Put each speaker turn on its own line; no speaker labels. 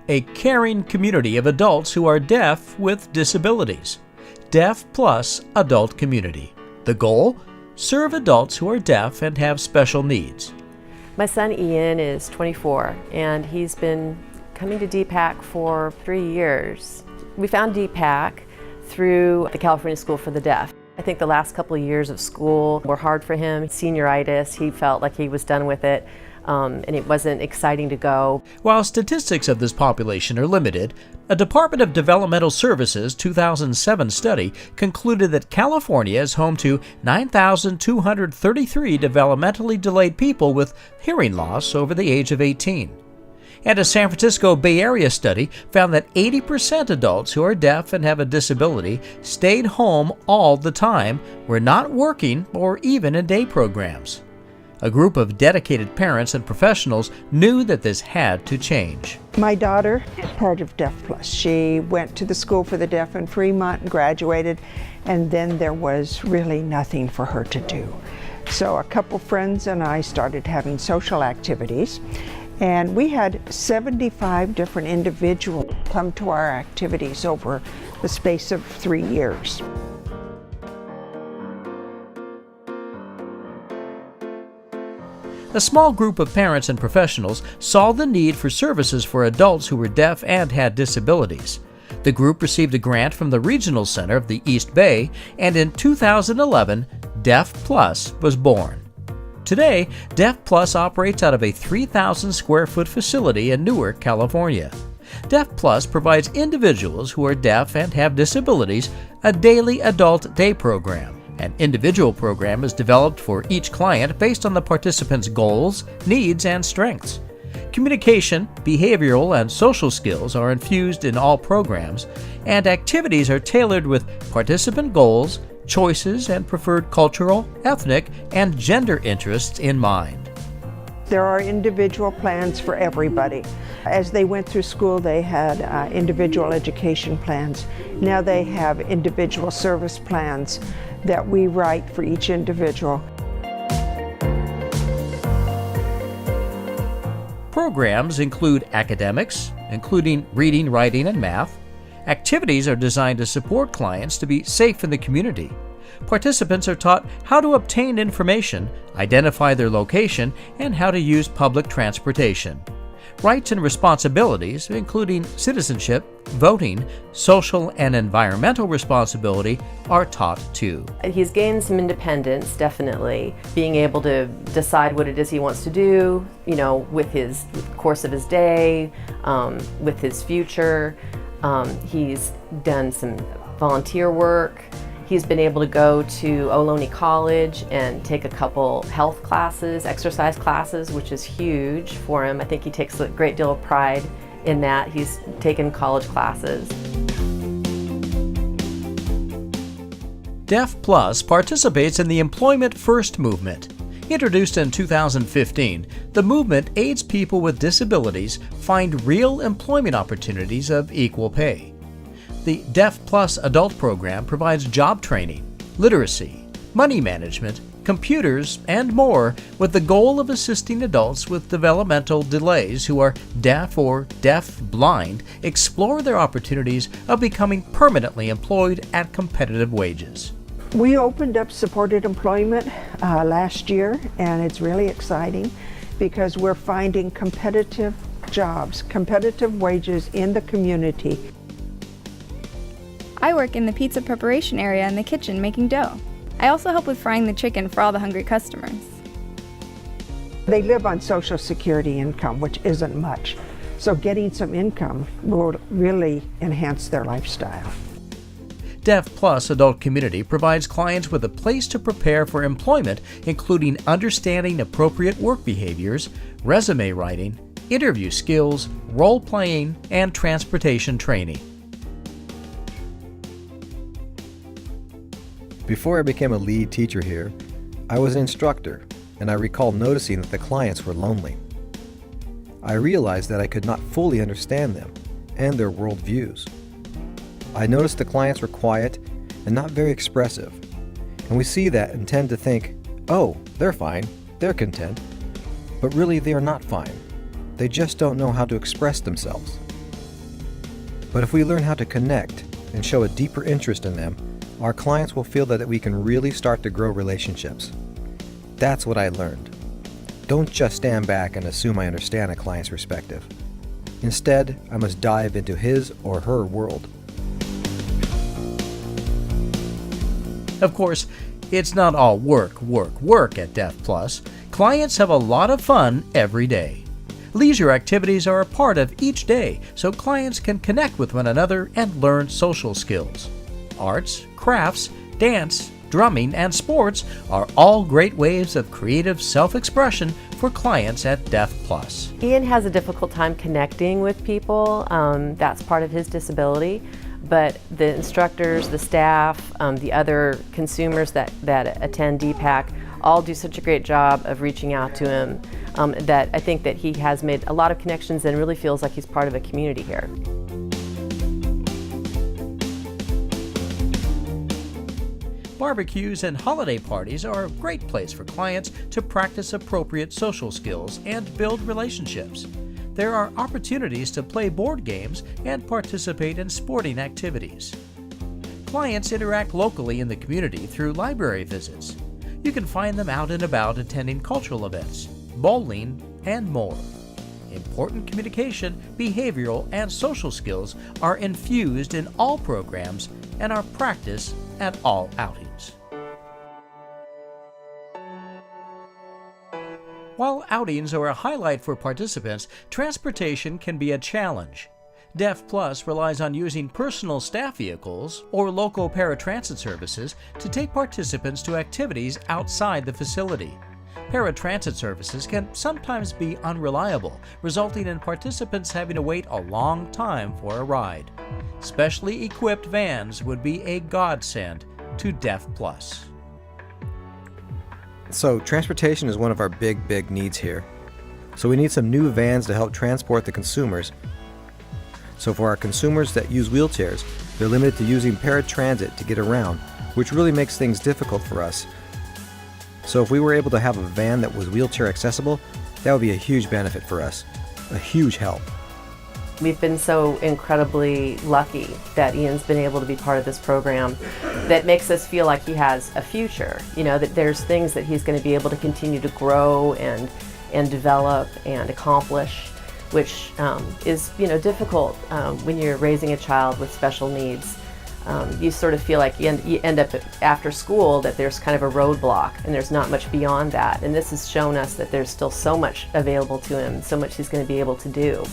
a caring community of adults who are deaf with disabilities. Deaf Plus Adult Community. The goal? Serve adults who are deaf and have special needs.
My son Ian is 24 and he's been coming to DPAC for 3 years. We found DPAC through the California School for the Deaf. I think the last couple of years of school were hard for him. Senioritis, he felt like he was done with it. And it wasn't exciting to go.
While statistics of this population are limited, a Department of Developmental Services 2007 study concluded that California is home to 9,233 developmentally delayed people with hearing loss over the age of 18. And a San Francisco Bay Area study found that 80% adults who are deaf and have a disability stayed home all the time, were not working or even in day programs. A group of dedicated parents and professionals knew that this had to change.
My daughter is part of Deaf Plus. She went to the School for the Deaf in Fremont and graduated, and then there was really nothing for her to do. So a couple friends and I started having social activities, and we had 75 different individuals come to our activities over the space of 3 years.
A small group of parents and professionals saw the need for services for adults who were deaf and had disabilities. The group received a grant from the Regional Center of the East Bay, and in 2011, Deaf Plus was born. Today, Deaf Plus operates out of a 3,000 square foot facility in Newark, California. Deaf Plus provides individuals who are deaf and have disabilities a daily adult day program. An individual program is developed for each client based on the participant's goals, needs, and strengths. Communication, behavioral, and social skills are infused in all programs, and activities are tailored with participant goals, choices, and preferred cultural, ethnic, and gender interests in mind.
There are individual plans for everybody. As they went through school, they had individual education plans. Now they have individual service plans that we write for each individual.
Programs include academics, including reading, writing, and math. Activities are designed to support clients to be safe in the community. Participants are taught how to obtain information, identify their location, and how to use public transportation. Rights and responsibilities, including citizenship, voting, social and environmental responsibility, are taught too.
He's gained some independence, definitely. Being able to decide what it is he wants to do, with the course of his day, with his future. He's done some volunteer work. He's been able to go to Ohlone College and take a couple health classes, exercise classes, which is huge for him. I think he takes a great deal of pride in that. He's taken college classes.
Deaf Plus participates in the Employment First movement. Introduced in 2015, the movement aids people with disabilities find real employment opportunities of equal pay. The Deaf Plus Adult Program provides job training, literacy, money management, computers, and more, with the goal of assisting adults with developmental delays who are deaf or deaf-blind explore their opportunities of becoming permanently employed at competitive wages.
We opened up supported employment last year, and it's really exciting because we're finding competitive jobs, competitive wages in the community.
I work in the pizza preparation area in the kitchen making dough. I also help with frying the chicken for all the hungry customers.
They live on Social Security income, which isn't much. So getting some income will really enhance their lifestyle.
Deaf Plus Adult Community provides clients with a place to prepare for employment, including understanding appropriate work behaviors, resume writing, interview skills, role-playing, and transportation training.
Before I became a lead teacher here, I was an instructor, and I recall noticing that the clients were lonely. I realized that I could not fully understand them and their worldviews. I noticed the clients were quiet and not very expressive, and we see that and tend to think, oh, they're fine, they're content, but really they are not fine. They just don't know how to express themselves. But if we learn how to connect and show a deeper interest in them, our clients will feel that we can really start to grow relationships. That's what I learned. Don't just stand back and assume I understand a client's perspective. Instead, I must dive into his or her world.
Of course, it's not all work, work, work at Deaf Plus. Clients have a lot of fun every day. Leisure activities are a part of each day, so clients can connect with one another and learn social skills. Arts, crafts, dance, drumming, and sports are all great ways of creative self-expression for clients at Deaf Plus.
Ian has a difficult time connecting with people. That's part of his disability. But the instructors, the staff, the other consumers that attend DPAC all do such a great job of reaching out to him that I think that he has made a lot of connections and really feels like he's part of a community here.
Barbecues and holiday parties are a great place for clients to practice appropriate social skills and build relationships. There are opportunities to play board games and participate in sporting activities. Clients interact locally in the community through library visits. You can find them out and about attending cultural events, bowling, and more. Important communication, behavioral, and social skills are infused in all programs and are practiced at all outings. While outings are a highlight for participants, transportation can be a challenge. Deaf Plus relies on using personal staff vehicles or local paratransit services to take participants to activities outside the facility. Paratransit services can sometimes be unreliable, resulting in participants having to wait a long time for a ride. Specially equipped vans would be a godsend to Deaf Plus.
So, transportation is one of our big needs here. So we need some new vans to help transport the consumers. So for our consumers that use wheelchairs, they're limited to using paratransit to get around, which really makes things difficult for us. So if we were able to have a van that was wheelchair accessible, that would be a huge benefit for us, a huge help.
We've been so incredibly lucky that Ian's been able to be part of this program that makes us feel like he has a future. You know, that there's things that he's going to be able to continue to grow and develop and accomplish, which is, you know, difficult when you're raising a child with special needs. You sort of feel like you end up after school that there's kind of a roadblock and there's not much beyond that. And this has shown us that there's still so much available to him, so much he's going to be able to do.